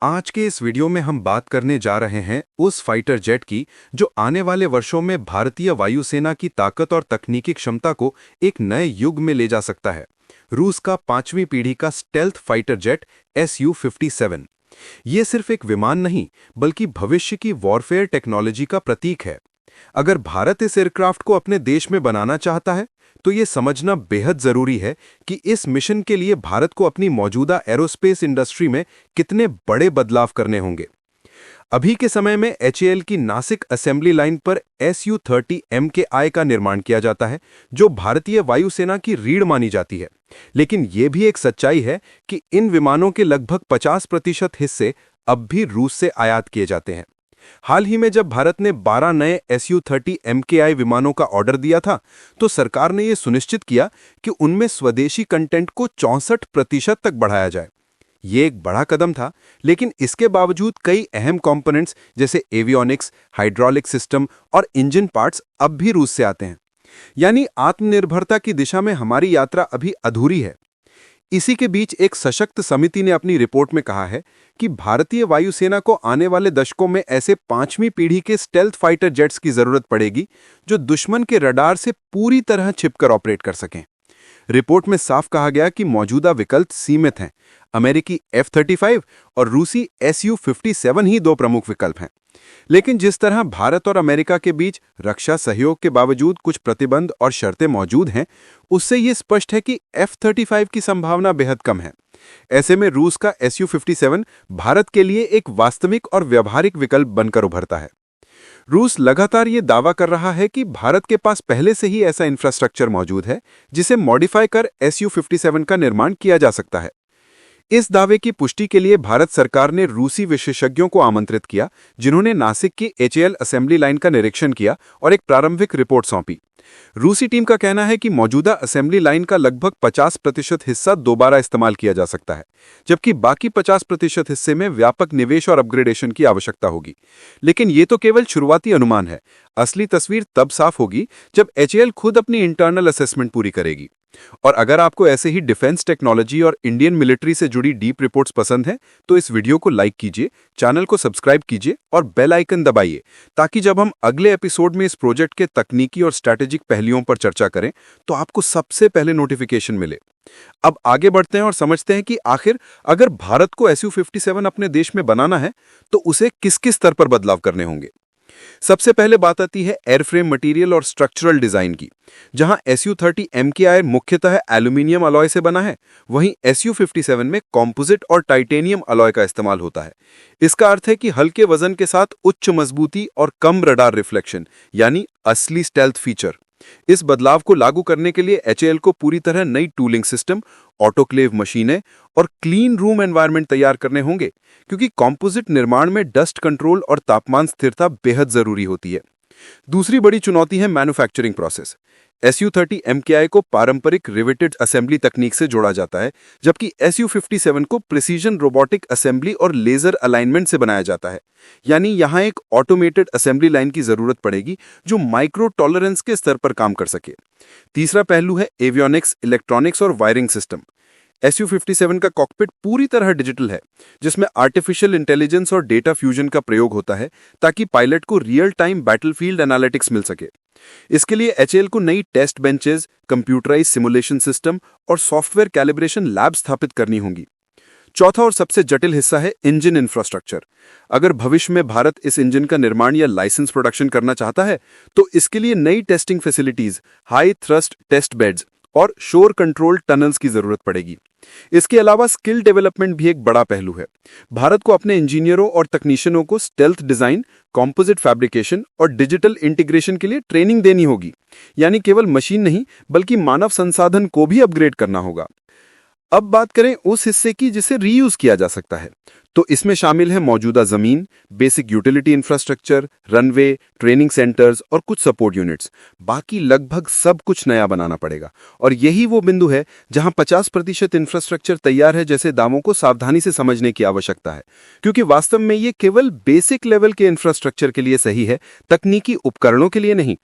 आज के इस वीडियो में हम बात करने जा रहे हैं उस फाइटर जेट की जो आने वाले वर्षों में भारतीय वायुसेना की ताकत और तकनीकी क्षमता को एक नए युग में ले जा सकता है। रूस का 5वीं पीढ़ी का स्टेल्थ फाइटर जेट Su-57। ये सिर्फ एक विमान नहीं बल्कि भविष्य की वॉरफेयर टेक्नोलॉजी का प्रतीक है। अगर भारत इस एयरक्राफ्ट को अपने देश में बनाना चाहता है तो ये समझना बेहद जरूरी है कि इस मिशन के लिए भारत को अपनी मौजूदा एरोस्पेस इंडस्ट्री में कितने बड़े बदलाव करने होंगे। अभी के समय में HAL की नासिक असेंबली लाइन पर Su-30 MKI का निर्माण किया जाता है, जो भारतीय वायुसेना की रीढ़ मानी जाती है। लेकिन ये भी एक सच्चाई है कि इन विमानों के लगभग 50% हिस्से अब भी रूस से आयात किए जाते हैं। हाल ही में जब भारत ने 12 नए Su-30 MKI विमानों का ऑर्डर दिया था, तो सरकार ने यह सुनिश्चित किया कि उनमें स्वदेशी कंटेंट को 64% तक बढ़ाया जाए। ये एक बड़ा कदम था, लेकिन इसके बावजूद कई अहम कंपोनेंट्स जैसे एवियोनिक्स, हाइड्रोलिक सिस्टम और इंजन पार्ट्स अब भी रूस से आते हैं। यानी आत्मनिर्भरता की दिशा में हमारी यात्रा अभी अधूरी है। इसी के बीच एक सशक्त समिति ने अपनी रिपोर्ट में कहा है कि भारतीय वायुसेना को आने वाले दशकों में ऐसे 5वीं पीढ़ी के स्टेल्थ फाइटर जेट्स की जरूरत पड़ेगी जो दुश्मन के रडार से पूरी तरह छिपकर ऑपरेट कर सकें। रिपोर्ट में साफ कहा गया कि मौजूदा विकल्प सीमित हैं। अमेरिकी F-35 और रूसी Su-57 ही दो प्रमुख विकल्प हैं। लेकिन जिस तरह भारत और अमेरिका के बीच रक्षा सहयोग के बावजूद कुछ प्रतिबंध और शर्तें मौजूद हैं, उससे ये स्पष्ट है कि F-35 की संभावना बेहद कम है। ऐसे में रूस का Su-57 भारत के लिए एक वास्तविक और व्यावहारिक विकल्प बनकर उभरता है। रूस लगातार ये दावा कर रहा है कि भारत के पास पहले से ही ऐसा इंफ्रास्ट्रक्चर मौजूद है जिसे मॉडिफाई कर Su-57 का निर्माण किया जा सकता है। इस दावे की पुष्टि के लिए भारत सरकार ने रूसी विशेषज्ञों को आमंत्रित किया, जिन्होंने नासिक की HAL असेंबली लाइन का निरीक्षण किया और एक प्रारंभिक रिपोर्ट सौंपी। रूसी टीम का कहना है कि मौजूदा असेंबली लाइन का लगभग 50% हिस्सा दोबारा इस्तेमाल किया जा सकता है, जबकि बाकी 50% हिस्से में व्यापक निवेश और अपग्रेडेशन की आवश्यकता होगी। लेकिन ये तो केवल शुरुआती अनुमान है। असली तस्वीर तब साफ होगी जब HAL खुद अपनी इंटरनल असेसमेंट पूरी करेगी। और अगर आपको ऐसे ही डिफेंस टेक्नोलॉजी और इंडियन मिलिट्री से जुड़ी डीप रिपोर्ट्स पसंद हैं, तो इस वीडियो को लाइक कीजिए, चैनल को सब्सक्राइब कीजिए और बेल आइकन दबाइए, ताकि जब हम अगले एपिसोड में इस प्रोजेक्ट के तकनीकी और स्ट्रैटेजिक पहलुओं पर चर्चा करें, तो आपको सबसे पहले नोटिफिकेशन मिले। अब आगे बढ़ते हैं और समझते हैं कि आखिर अगर भारत को Su-57 अपने देश में बनाना है, तो उसे किस किस स्तर पर बदलाव करने होंगे। सबसे पहले बात आती है एयरफ्रेम मटेरियल और स्ट्रक्चरल डिजाइन की। जहां Su-30 MKI मुख्यतः एल्यूमिनियम अलॉय से बना है, वहीं Su-57 में कॉम्पोजिट और टाइटेनियम अलॉय का इस्तेमाल होता है। इसका अर्थ है कि हल्के वजन के साथ उच्च मजबूती और कम रडार रिफ्लेक्शन, यानी असली स्टेल्थ फीचर। इस बदलाव को लागू करने के लिए HAL को पूरी तरह नई टूलिंग सिस्टम, ऑटोक्लेव मशीनें और क्लीन रूम एनवायरनमेंट तैयार करने होंगे, क्योंकि कॉम्पोजिट निर्माण में डस्ट कंट्रोल और तापमान स्थिरता बेहद जरूरी होती है। दूसरी बड़ी चुनौती है मैन्युफैक्चरिंग प्रोसेस। Su-30 MKI को पारंपरिक रिवेटेड असेंबली तकनीक से जोड़ा जाता है, जबकि Su-57 को प्रिसीजन रोबोटिक असेंबली और लेजर अलाइनमेंट से बनाया जाता है। यानी यहां एक ऑटोमेटेड असेंबली लाइन की जरूरत पड़ेगी जो माइक्रो टॉलरेंस के स्तर पर काम कर सके। तीसरा पहलू है एवियोनिक्स, इलेक्ट्रॉनिक्स और वायरिंग सिस्टम। Su-57 का कॉकपिट पूरी तरह डिजिटल है, जिसमें आर्टिफिशियल इंटेलिजेंस और डेटा फ्यूजन का प्रयोग होता है, ताकि पायलट को रियल टाइम बैटलफील्ड एनालिटिक्स मिल सके। इसके लिए HAL को नई test benches, computerise simulation system और सॉफ्टवेयर कैलिब्रेशन लैब स्थापित करनी होंगी। चौथा और सबसे जटिल हिस्सा है इंजन इंफ्रास्ट्रक्चर। अगर भविष्य में भारत इस इंजन का निर्माण या लाइसेंस प्रोडक्शन करना चाहता है, तो इसके लिए नई testing facilities, high thrust test beds और शोर कंट्रोल टनल्स की जरूरत पड़ेगी। इसके अलावा स्किल डेवलपमेंट भी एक बड़ा पहलू है। भारत को अपने इंजीनियरों और तकनीशियनों को स्टेल्थ डिजाइन, कॉम्पोजिट फैब्रिकेशन और डिजिटल इंटीग्रेशन के लिए ट्रेनिंग देनी होगी। यानी केवल मशीन नहीं, बल्कि मानव संसाधन को भी अपग्रेड करना होगा। अब बात करें उस हिस्से की जिसे रीयूज किया जा सकता है, तो इसमें शामिल है मौजूदा जमीन, basic utility infrastructure, runway, training centres और कुछ सपोर्ट यूनिट्स। बाकी लगभग सब कुछ नया बनाना पड़ेगा। और यही वो बिंदु है जहां 50% इंफ्रास्ट्रक्चर तैयार है जैसे दावों को सावधानी से समझने की आवश्यकता है, क्योंकि वास्तव में ये केवल बेसिक लेवल के इंफ्रास्ट्रक्चर के लिए सही है, तकनीकी उपकरणों के लिए नहीं।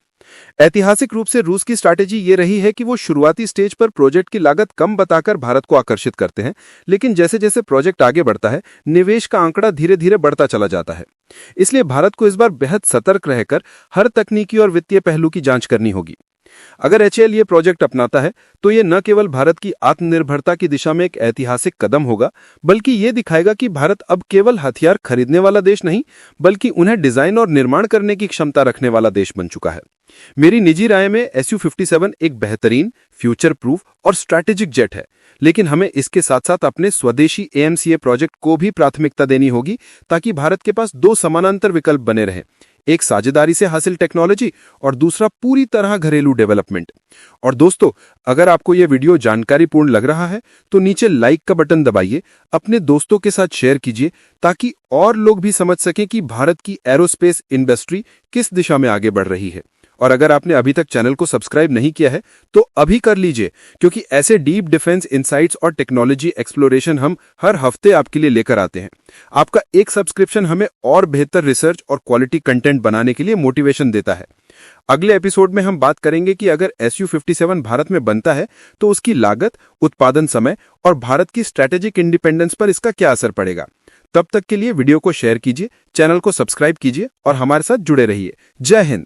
ऐतिहासिक रूप से रूस की स्ट्रैटेजी ये रही है कि वो शुरुआती स्टेज पर प्रोजेक्ट की लागत कम बताकर भारत को आकर्षित करते हैं, लेकिन जैसे जैसे प्रोजेक्ट आगे बढ़ता है, निवेश का आंकड़ा धीरे धीरे बढ़ता चला जाता है। इसलिए भारत को इस बार बेहद सतर्क रहकर हर तकनीकी और वित्तीय पहलू की जांच करनी होगी। अगर एचएएल ये प्रोजेक्ट अपनाता है तो ये न केवल भारत की आत्मनिर्भरता की दिशा में एक ऐतिहासिक कदम होगा, बल्कि ये दिखाएगा कि भारत अब केवल हथियार खरीदने वाला देश नहीं, बल्कि उन्हें डिजाइन और निर्माण करने की क्षमता रखने वाला देश बन चुका है। मेरी निजी राय में SU-57 एक बेहतरीन, फ्यूचर प्रूफ और स्ट्रैटेजिक जेट है, लेकिन हमें इसके साथ साथ अपने स्वदेशी AMCA प्रोजेक्ट को भी प्राथमिकता देनी होगी, ताकि भारत के पास दो समानांतर विकल्प बने रहें, एक साझेदारी से हासिल टेक्नोलॉजी और दूसरा पूरी तरह घरेलू डेवलपमेंट। और दोस्तों, अगर आपको यह वीडियो जानकारीपूर्ण लग रहा है तो नीचे लाइक का बटन दबाइए, अपने दोस्तों के साथ शेयर कीजिए, ताकि और लोग भी समझ सकें कि भारत की एरोस्पेस इंडस्ट्री किस दिशा में आगे बढ़ रही है। और अगर आपने अभी तक चैनल को सब्सक्राइब नहीं किया है तो अभी कर लीजिए, क्योंकि ऐसे डीप डिफेंस इंसाइट्स और टेक्नोलॉजी एक्सप्लोरेशन हम हर हफ्ते आपके लिए लेकर आते हैं। आपका एक सब्सक्रिप्शन हमें और बेहतर रिसर्च और क्वालिटी कंटेंट बनाने के लिए मोटिवेशन देता है। अगले एपिसोड में हम बात करेंगे कि अगर SU-57 भारत में बनता है तो उसकी लागत, उत्पादन समय और भारत की स्ट्रैटेजिक इंडिपेंडेंस पर इसका क्या असर पड़ेगा। तब तक के लिए वीडियो को शेयर कीजिए, चैनल को सब्सक्राइब कीजिए और हमारे साथ जुड़े रहिए। जय हिंद।